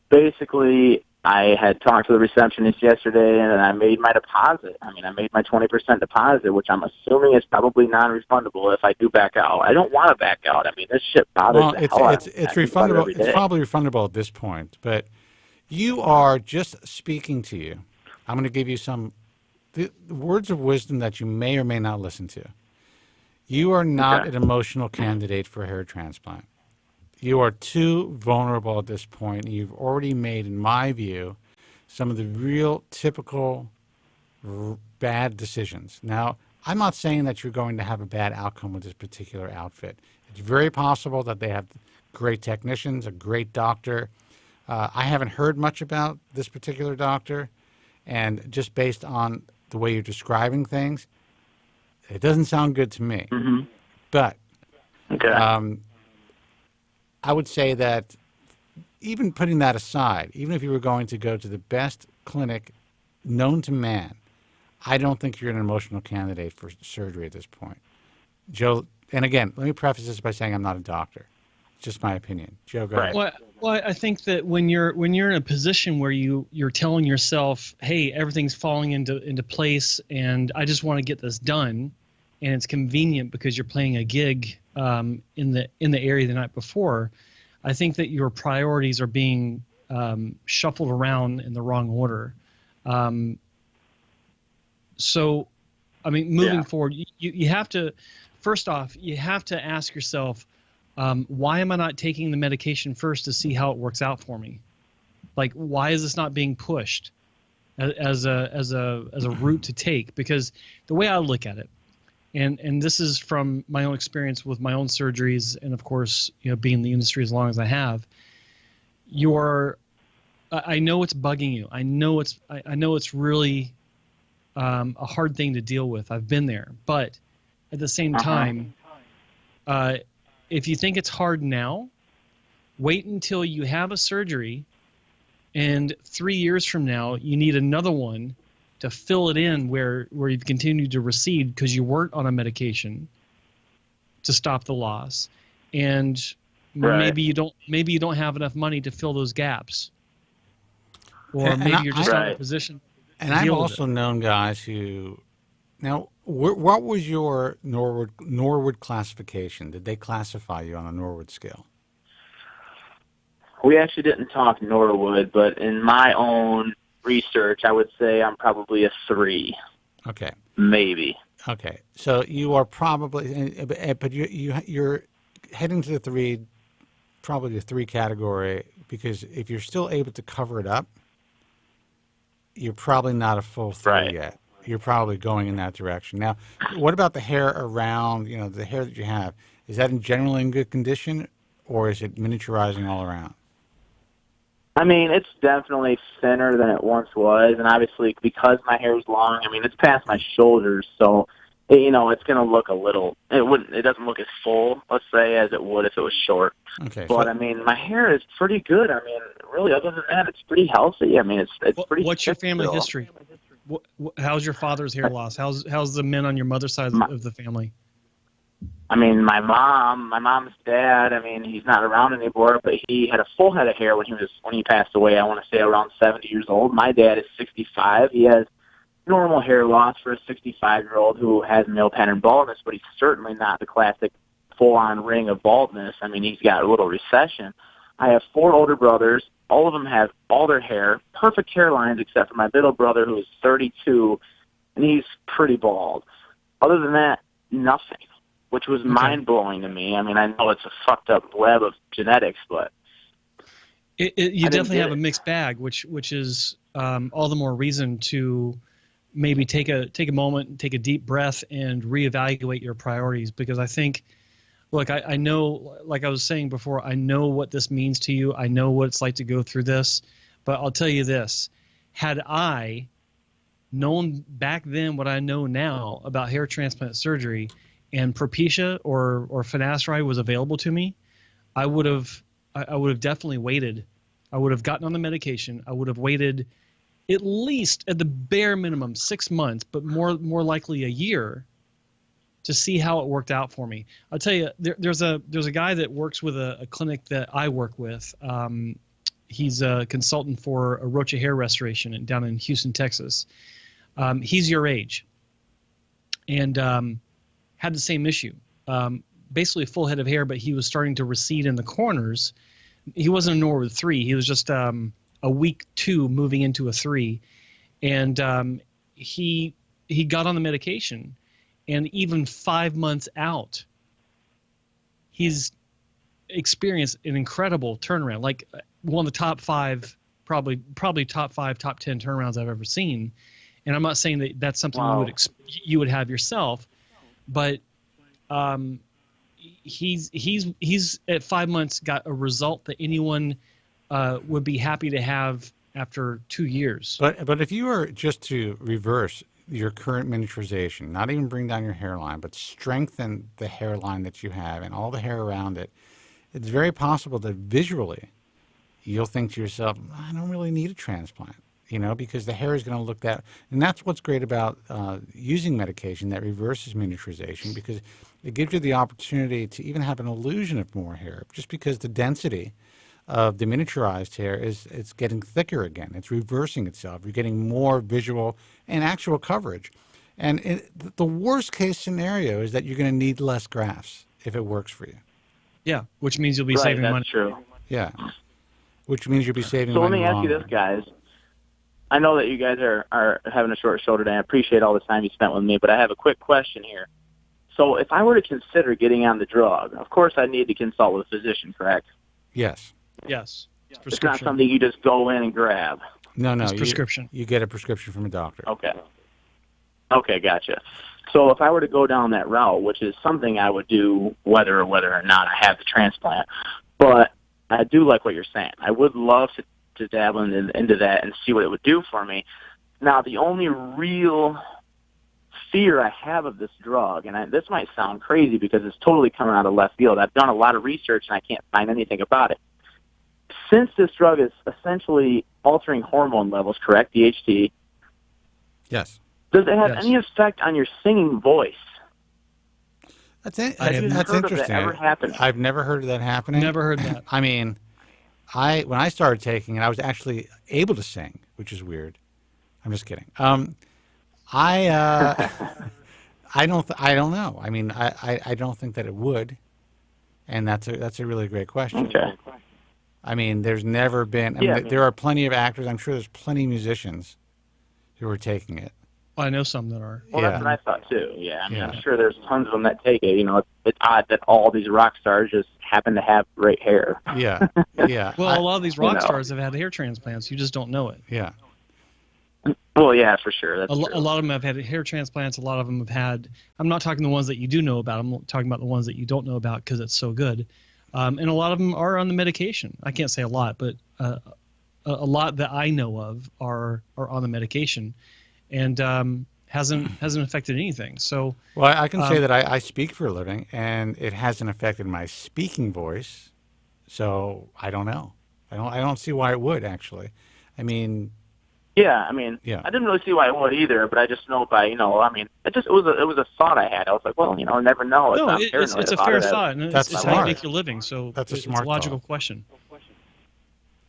basically, I had talked to the receptionist yesterday, and I made my deposit. I mean, I made my 20% deposit, which I'm assuming is probably non-refundable if I do back out. I don't want to back out. I mean, this shit bothers the hell out of me. It's refundable. It's probably refundable at this point, but you are just speaking to you. I'm going to give you some words of wisdom that you may or may not listen to. You are not an emotional candidate for a hair transplant. You are too vulnerable at this point. You've already made, in my view, some of the real typical bad decisions. Now, I'm not saying that you're going to have a bad outcome with this particular outfit. It's very possible that they have great technicians, a great doctor. I haven't heard much about this particular doctor, and just based on the way you're describing things, it doesn't sound good to me. Mm-hmm. But I would say that even putting that aside, even if you were going to go to the best clinic known to man, I don't think you're an emotional candidate for surgery at this point. Joe, and again, let me preface this by saying I'm not a doctor. It's just my opinion. Joe, go ahead. Well, I think that when you're in a position where you're telling yourself, hey, everything's falling into place and I just want to get this done, and it's convenient because you're playing a gig in the area the night before, I think that your priorities are being shuffled around in the wrong order. So, I mean, moving forward, you have to, first off, you have to ask yourself, why am I not taking the medication first to see how it works out for me? Like, why is this not being pushed as a route to take? Because the way I look at it, and this is from my own experience with my own surgeries, and of course, being in the industry as long as I have, I know it's bugging you. I know it's really a hard thing to deal with. I've been there, but at the same time, if you think it's hard now, wait until you have a surgery, and 3 years from now, you need another one to fill it in where you've continued to recede because you weren't on a medication to stop the loss, and maybe you don't have enough money to fill those gaps, or maybe you're just not in a position. And I've also known guys who. Now, what was your Norwood classification? Did they classify you on a Norwood scale? We actually didn't talk Norwood, but in my own research, I would say I'm probably a 3. Okay. Maybe. Okay. So you are probably, but you're heading to the 3, probably the 3 category, because if you're still able to cover it up, you're probably not a full 3 yet. You're probably going in that direction. Now, what about the hair around, the hair that you have? Is that generally in good condition, or is it miniaturizing all around? I mean, it's definitely thinner than it once was, and obviously because my hair is long, I mean, it's past my shoulders, so it's going to look a little. It doesn't look as full, let's say, as it would if it was short. Okay. But I mean, my hair is pretty good. I mean, really, other than that, it's pretty healthy. I mean, it's pretty. What's your family still. history? How's your father's hair loss? How's the men on your mother's side of the family? I mean, my mom's dad. I mean, he's not around anymore, but he had a full head of hair when he passed away. I want to say around 70 years old. My dad is 65. He has normal hair loss for a 65-year-old who has male pattern baldness, but he's certainly not the classic full-on ring of baldness. I mean, he's got a little recession. I have 4 older brothers. All of them have all their hair, perfect hairlines, except for my middle brother, who is 32, and he's pretty bald. Other than that, nothing, which was mind-blowing to me. I mean, I know it's a fucked-up web of genetics, but you definitely have a mixed bag, which is all the more reason to maybe take a moment, take a deep breath, and reevaluate your priorities. Because I think, look, I know, like I was saying before, I know what this means to you. I know what it's like to go through this. But I'll tell you this: had I known back then what I know now about hair transplant surgery, and Propecia or finasteride was available to me, I would have definitely waited. I would have gotten on the medication. I would have waited at least, at the bare minimum, 6 months, but more likely a year, to see how it worked out for me. I'll tell you, there's a guy that works with a clinic that I work with. He's a consultant for a Rocha hair restoration down in Houston, Texas. He's your age, and had the same issue. Basically a full head of hair, but he was starting to recede in the corners. He wasn't a Norwood 3. He was just a week 2 moving into a 3. And he got on the medication, and even 5 months out, he's experienced an incredible turnaround, like one of the top 5, probably top 5, top 10 turnarounds I've ever seen. And I'm not saying that that's something you would have yourself, but he's at 5 months got a result that anyone would be happy to have after 2 years. But if you were just to reverse your current miniaturization, not even bring down your hairline, but strengthen the hairline that you have and all the hair around it, it's very possible that visually you'll think to yourself, I don't really need a transplant, because the hair is going to look that. And that's what's great about using medication that reverses miniaturization, because it gives you the opportunity to even have an illusion of more hair, just because the density of the miniaturized hair it's getting thicker again. It's reversing itself. You're getting more visual and actual coverage. And the worst case scenario is that you're going to need less grafts if it works for you. Yeah, which means you'll be saving money. That's true. Yeah, which means you'll be saving money. So let me ask you longer. this, guys. I know that you guys are having a short show today. I appreciate all the time you spent with me, but I have a quick question here. So if I were to consider getting on the drug, of course I need to consult with a physician, correct? Yes. Yes. It's not something you just go in and grab. No. It's prescription. You get a prescription from a doctor. Okay, gotcha. So if I were to go down that route, which is something I would do whether or not I have the transplant, but I do like what you're saying. I would love to dabble into that and see what it would do for me. Now, the only real fear I have of this drug, and this might sound crazy because it's totally coming out of left field. I've done a lot of research and I can't find anything about it. Since this drug is essentially altering hormone levels, correct, DHT? Yes. Does it have any effect on your singing voice? That's interesting. That ever happened? I've never heard of that happening. Never heard that. I mean, when I started taking it, I was actually able to sing, which is weird. I'm just kidding. I don't know. I mean, I don't think that it would, and that's a really great question. Okay. I mean, there's never been. There are plenty of actors. I'm sure there's plenty of musicians who are taking it. Well, I know some that are. Well, that's what I thought too. Yeah, I mean, I'm sure there's tons of them that take it. It's odd that all these rock stars just happen to have great hair. Yeah. Well, a lot of these rock stars have had hair transplants. You just don't know it. Yeah. Well, yeah, for sure. That's true. A lot of them have had hair transplants. A lot of them have had. I'm not talking the ones that you do know about. I'm talking about the ones that you don't know about because it's so good. And a lot of them are on the medication. I can't say a lot, but a lot that I know of are on the medication. And hasn't affected anything. So, well, I can say that I speak for a living, and it hasn't affected my speaking voice. So I don't know. I don't see why it would actually. I mean, yeah, I mean, yeah. I didn't really see why it would either, but I just know by it was a thought I had. I was like, well, I never know. No, it's a fair thought, and that's it's smart. how you make your living. So that's it's smart a logical thought. question.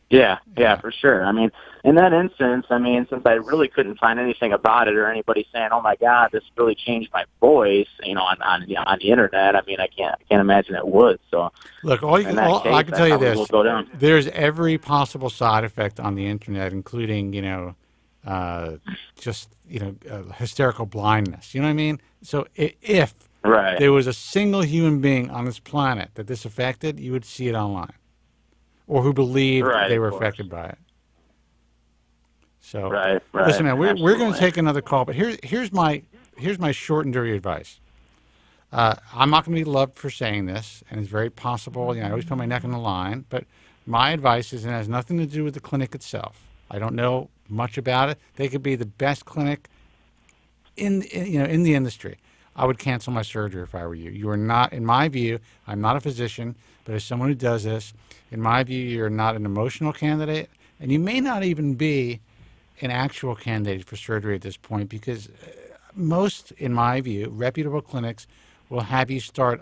Yeah, for sure. I mean, in that instance, since I really couldn't find anything about it or anybody saying, "Oh my God, this really changed my voice," on the internet. I can't imagine it would. So, look, I can tell you this: go down. there's every possible side effect on the internet, including hysterical blindness. You know what I mean? So if there was a single human being on this planet that this affected, you would see it online. Or who believed they were affected by it. So, listen, man, we're going to take another call, but here's my short and dirty advice. I'm not going to be loved for saying this, and it's very possible. I always put my neck on the line, but my advice is it has nothing to do with the clinic itself. I don't know much about it. They could be the best clinic in the industry. I would cancel my surgery if I were you. You are not, in my view, I'm not a physician, but as someone who does this, in my view, you're not an emotional candidate, and you may not even be an actual candidate for surgery at this point because most, in my view, reputable clinics will have you start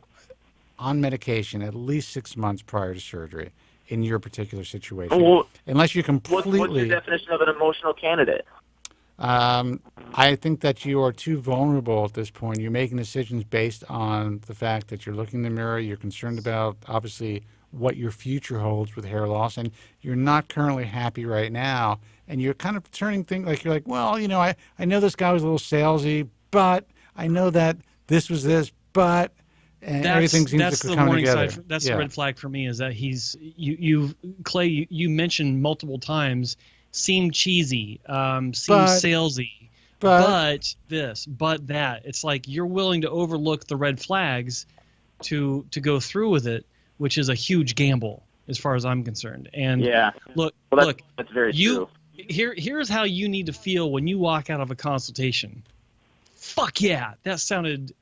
on medication at least 6 months prior to surgery in your particular situation. Well, unless you completely... What's your definition of an emotional candidate? I think that you are too vulnerable at this point. You're making decisions based on the fact that you're looking in the mirror, you're concerned about, obviously, what your future holds with hair loss, and you're not currently happy right now, and you're kind of turning things like you're like, well, I know this guy was a little salesy, but I know that this was this, but everything seems to come together. That's the red flag for me is that Clay, you mentioned multiple times, seemed cheesy, seemed salesy, but this, but that. It's like you're willing to overlook the red flags to go through with it, which is a huge gamble as far as I'm concerned. And look, that's very true. Here's how you need to feel when you walk out of a consultation. Fuck yeah, that sounds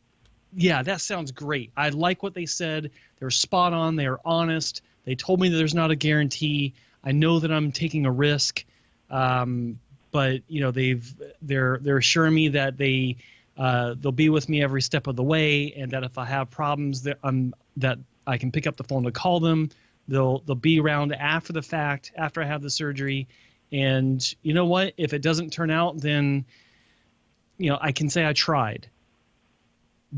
great. I like what they said. They're spot on. They are honest. They told me that there's not a guarantee. I know that I'm taking a risk, but they're assuring me that they'll be with me every step of the way, and that if I have problems, that I can pick up the phone to call them. They'll be around after the fact, after I have the surgery. And you know what? If it doesn't turn out, then I can say I tried.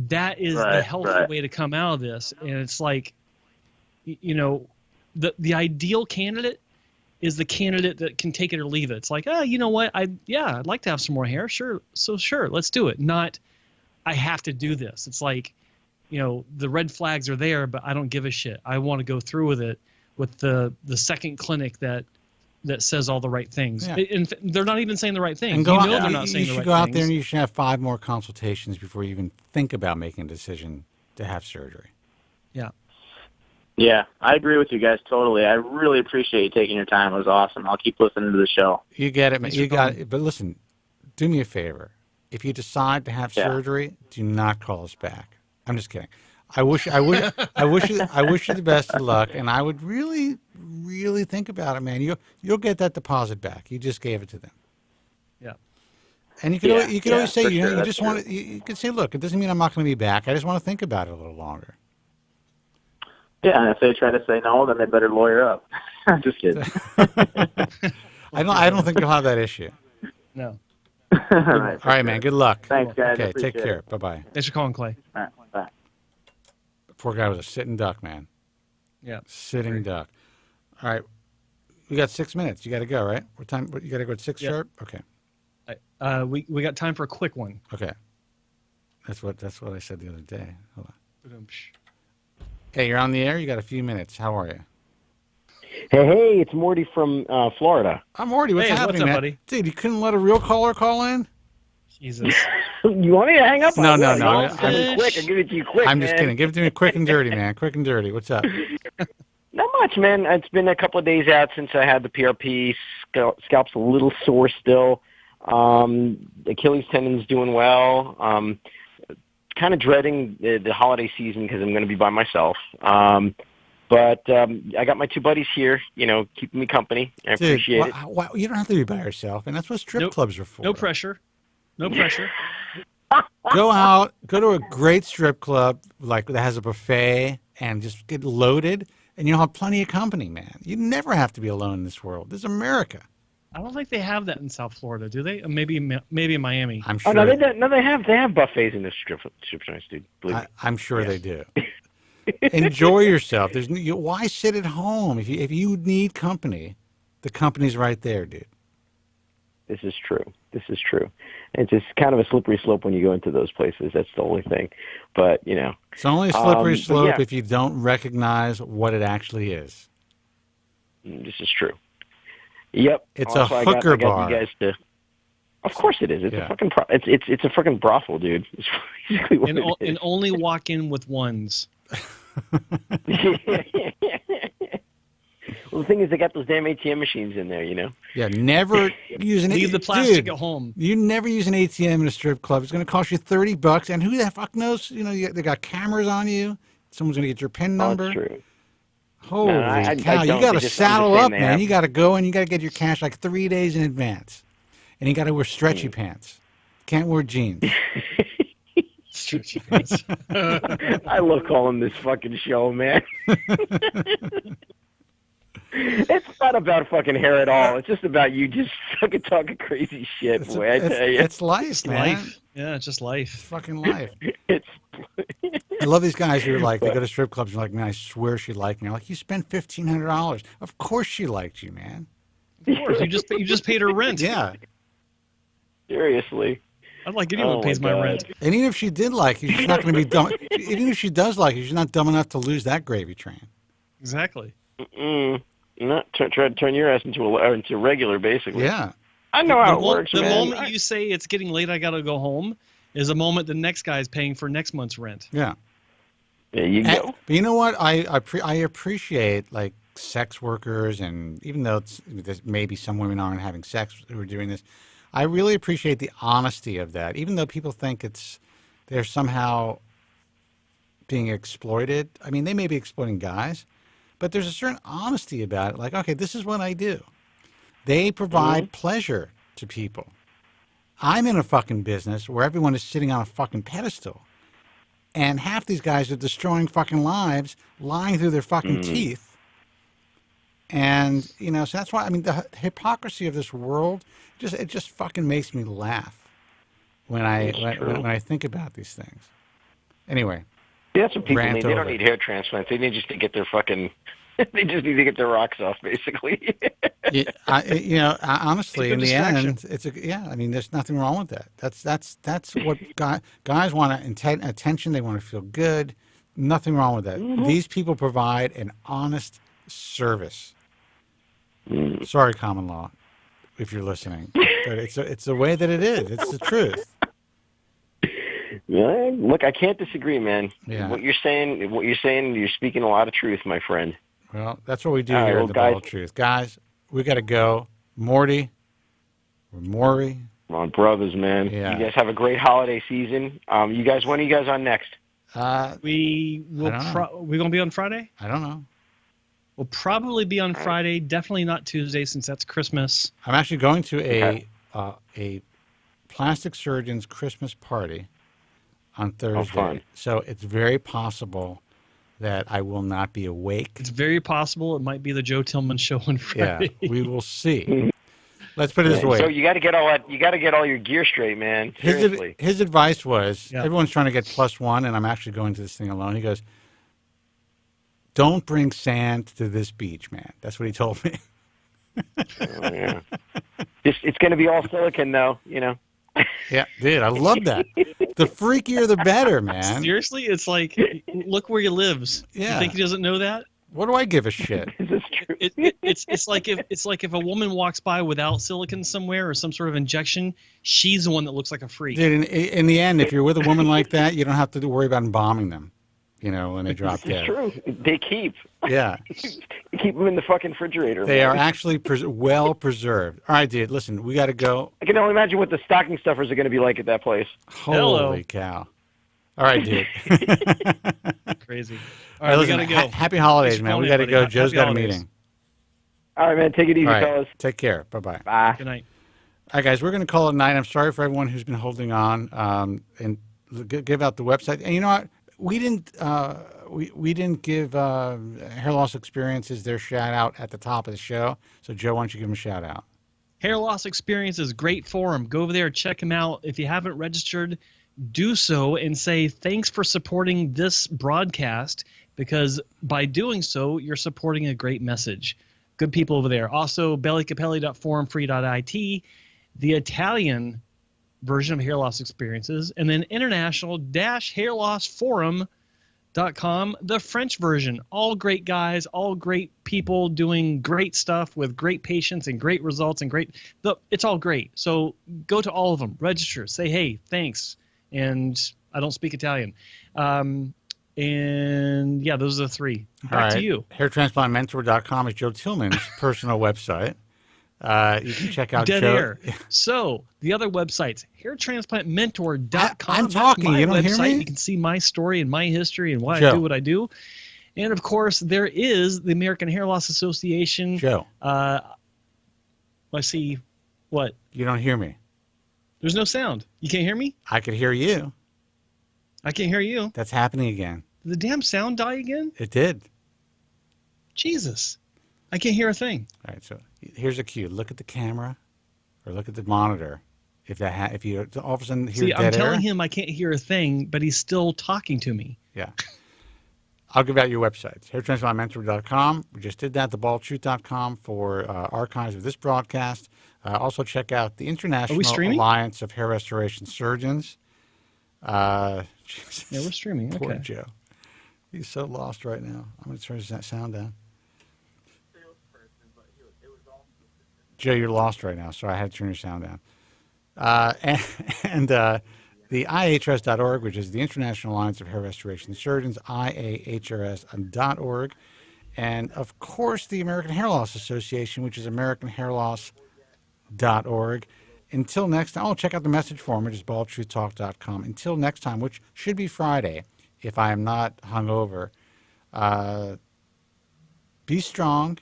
That is the healthy way to come out of this. And it's like, the ideal candidate is the candidate that can take it or leave it. It's like, you know what? I'd like to have some more hair. Sure. So sure, let's do it. Not, I have to do this. It's like, the red flags are there, but I don't give a shit. I want to go through with it with the second clinic that says all the right things. Yeah. And they're not even saying the right things. They're not saying the right things. You should go out there and you should have 5 more consultations before you even think about making a decision to have surgery. Yeah. Yeah, I agree with you guys totally. I really appreciate you taking your time. It was awesome. I'll keep listening to the show. You get it, man. You got it. But listen, do me a favor. If you decide to have surgery, do not call us back. I'm just kidding. I wish you the best of luck, and I would really, really think about it, man. You'll get that deposit back. You just gave it to them. Yeah. And you could always say you just want to. You could say, look, it doesn't mean I'm not going to be back. I just want to think about it a little longer. Yeah, and if they try to say no, then they better lawyer up. I'm just kidding. I don't think you'll have that issue. No. All right, man. Good luck. Thanks, guys. Okay, take care. Bye-bye. Thanks for calling, Clay. All right, bye. Poor guy was a sitting duck, man. Yeah. Sitting duck. All right. We got 6 minutes. You got to go, right? What time? You got to go at 6 sharp? Okay. We got time for a quick one. Okay. That's what I said the other day. Hold on. Hey, you're on the air. You got a few minutes. How are you? Hey, it's Morty from Florida. I'm Morty. What's happening, what's up, man? Buddy? Dude, you couldn't let a real caller call in? Jesus. You want me to hang up? No. I'm quick. I'll give it to you quick. I'm just kidding. Give it to me quick and dirty, man. Quick and dirty. What's up? Not much, man. It's been a couple of days out since I had the PRP. Scalp's a little sore still. Achilles tendon's doing well. Kind of dreading the holiday season because I'm going to be by myself. But I got my two buddies here, keeping me company. I appreciate it. You don't have to be by yourself, and that's what strip clubs are for. No pressure. No pressure. Go to a great strip club like that has a buffet and just get loaded, and you'll have plenty of company, man. You never have to be alone in this world. This is America. I don't think they have that in South Florida, do they? Maybe in Miami. I'm sure. Oh, no, they have buffets in the strip joints, dude. Believe me. I'm sure they do. Enjoy yourself. Why sit at home if you need company? The company's right there, dude. This is true. It's just kind of a slippery slope when you go into those places. That's the only thing. But it's only a slippery slope if you don't recognize what it actually is. This is true. Yep. It's a hooker bar. You guys of course it is. It's a fucking it's a fucking brothel, dude. It's basically what it is. And only walk in with ones. Well, the thing is, they got those damn ATM machines in there, Yeah, never use an ATM. Leave the plastic at home. You never use an ATM in a strip club. It's going to cost you $30, and who the fuck knows? They got cameras on you. Someone's going to get your PIN number. That's true. Holy cow! You got to saddle up, man. You got to go and you got to get your cash like 3 days in advance, and you got to wear stretchy pants. Can't wear jeans. Stretchy pants. I love calling this fucking show, man. It's not about fucking hair at all. It's just about you just fucking talking crazy shit, boy. I tell you, it's life, man. Life. Yeah, it's just life. It's fucking life. I love these guys who are like, they go to strip clubs and they're like, man, I swear she liked me. I'm like, you spent $1,500. Of course she liked you, man. Of course, you just paid her rent. Yeah. Seriously. I'd like anyone who pays my rent. And even if she did like you, she's not going to be dumb. Even if she does like you, she's not dumb enough to lose that gravy train. Exactly. Try to turn your ass into regular, basically. Yeah. I know how it works, The man. moment you say it's getting late, I got to go home, is the moment the next guy is paying for next month's rent. Yeah. There you go. But you know what? I appreciate like sex workers, and even though there's maybe some women aren't having sex who are doing this, I really appreciate the honesty of that. Even though people think they're somehow being exploited. I mean, they may be exploiting guys, but there's a certain honesty about it. Like, okay, this is what I do. They provide pleasure to people. I'm in a fucking business where everyone is sitting on a fucking pedestal. And half these guys are destroying fucking lives, lying through their fucking teeth. And, so that's why, I mean, the hypocrisy of this world, it just fucking makes me laugh when I think about these things. Anyway. Yeah, that's what people need. They don't need hair transplants. They need just to get their fucking... They just need to get their rocks off, basically. Honestly, in the end, I mean, there's nothing wrong with that. That's what guys want attention. They want to feel good. Nothing wrong with that. These people provide an honest service. Sorry, common law, if you're listening, but it's the way that it is. It's the truth. Yeah, look, I can't disagree, man. Yeah. What you're saying, you're speaking a lot of truth, my friend. Well, that's what we do here at the Ball of Truth. Guys, we got to go. Morty, or Maury. Come on, brothers, man. Yeah. You guys have a great holiday season. When are you guys on next? We will. We gonna be on Friday? I don't know. We'll probably be on Friday. Definitely not Tuesday, since that's Christmas. I'm actually going to a plastic surgeon's Christmas party on Thursday. Oh, fun. So it's very possible that I will not be awake. It's very possible it might be the Joe Tillman show on Friday. Yeah, we will see. Let's put it this way. So you got to get all that. You got to get all your gear straight, man. Seriously. His advice was, everyone's trying to get +1, and I'm actually going to this thing alone. He goes, "Don't bring sand to this beach, man." That's what he told me. Yeah. It's going to be all silicon, though. Yeah, dude, I love that. The freakier, the better, man. Seriously, it's like, look where he lives. Yeah. You think he doesn't know that? What do I give a shit? Is this true? It's like if a woman walks by without silicone somewhere or some sort of injection, she's the one that looks like a freak. Dude, in the end, if you're with a woman like that, you don't have to worry about embalming them. when they drop dead. It's true. They keep. Yeah. You keep them in the fucking refrigerator. They are actually well preserved. All right, dude, listen, we got to go. I can only imagine what the stocking stuffers are going to be like at that place. Holy cow. All right, dude. Crazy. All right, listen, we got to go. Happy holidays, man. We got to go. Joe's got a meeting. All right, man. Take it easy, All right. fellas. Take care. Bye-bye. Bye. Good night. All right, guys, we're going to call it a night. I'm sorry for everyone who's been holding on and give out the website. And you know what? We didn't give Hair Loss Experiences their shout out at the top of the show. So, Joe, why don't you give them a shout out? Hair Loss Experiences, great forum. Go over there, check them out. If you haven't registered, do so and say thanks for supporting this broadcast, because by doing so, you're supporting a great message. Good people over there. Also, bellycapelli.forumfree.it, the Italian version of Hair Loss Experiences, and then international-hairlossforum.com, the French version. All great guys, all great people doing great stuff with great patients and great results and it's all great. So go to all of them, register, say, hey, thanks. And I don't speak Italian. And yeah, those are the three. Back to you. Hairtransplantmentor.com is Joe Tillman's personal website. You can check out Dead Joe. air. So the other websites, hairtransplantmentor.com. I'm talking. You don't hear me? You can see my story and my history and why Joe. I do what I do. And of course, there is the American Hair Loss Association. Joe. Let's see. What? You don't hear me. There's no sound. You can't hear me? I could hear you. I can't hear you. That's happening again. Did the damn sound die again? It did. Jesus. I can't hear a thing. All right, so here's a cue. Look at the camera or look at the monitor. If you all of a sudden hear dead I'm telling air, him I can't hear a thing, but he's still talking to me. Yeah. I'll give out your websites. hairtransplantmentor.com. We just did that. Thebaldtruth.com for archives of this broadcast. Also check out the International Alliance of Hair Restoration Surgeons. Yeah, we're streaming. Poor Okay. Joe. He's so lost right now. I'm going to turn that sound down. Joe, you're lost right now, so I had to turn your sound down. And the IHRS.org, which is the International Alliance of Hair Restoration Surgeons, IAHRS.org. And, of course, the American Hair Loss Association, which is AmericanHairLoss.org. Until next time, check out the message form, which is baldtruthtalk.com. Until next time, which should be Friday, if I am not hungover. Be strong.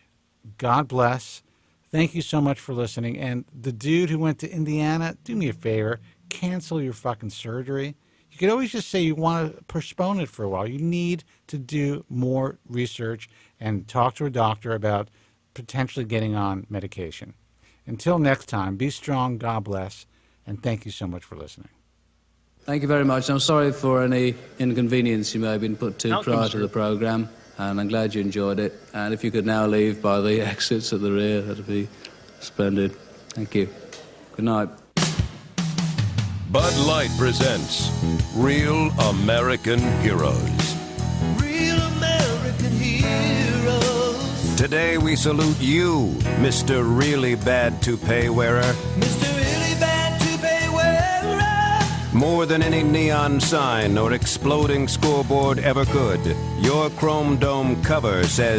God bless. Thank you so much for listening. And the dude who went to Indiana, do me a favor, cancel your fucking surgery. You could always just say you want to postpone it for a while. You need to do more research and talk to a doctor about potentially getting on medication. Until next time, be strong, God bless, and thank you so much for listening. Thank you very much. I'm sorry for any inconvenience you may have been put to prior to the programme, and I'm glad you enjoyed it. And if you could now leave by the exits at the rear, that'd be splendid. Thank you. Good night. Bud Light presents Real American Heroes. Real American heroes. Today we salute you, Mr. Really Bad Toupee Wearer. Mr. Really Bad Toupee Wearer. More than any neon sign or exploding scoreboard ever could, your chrome dome cover says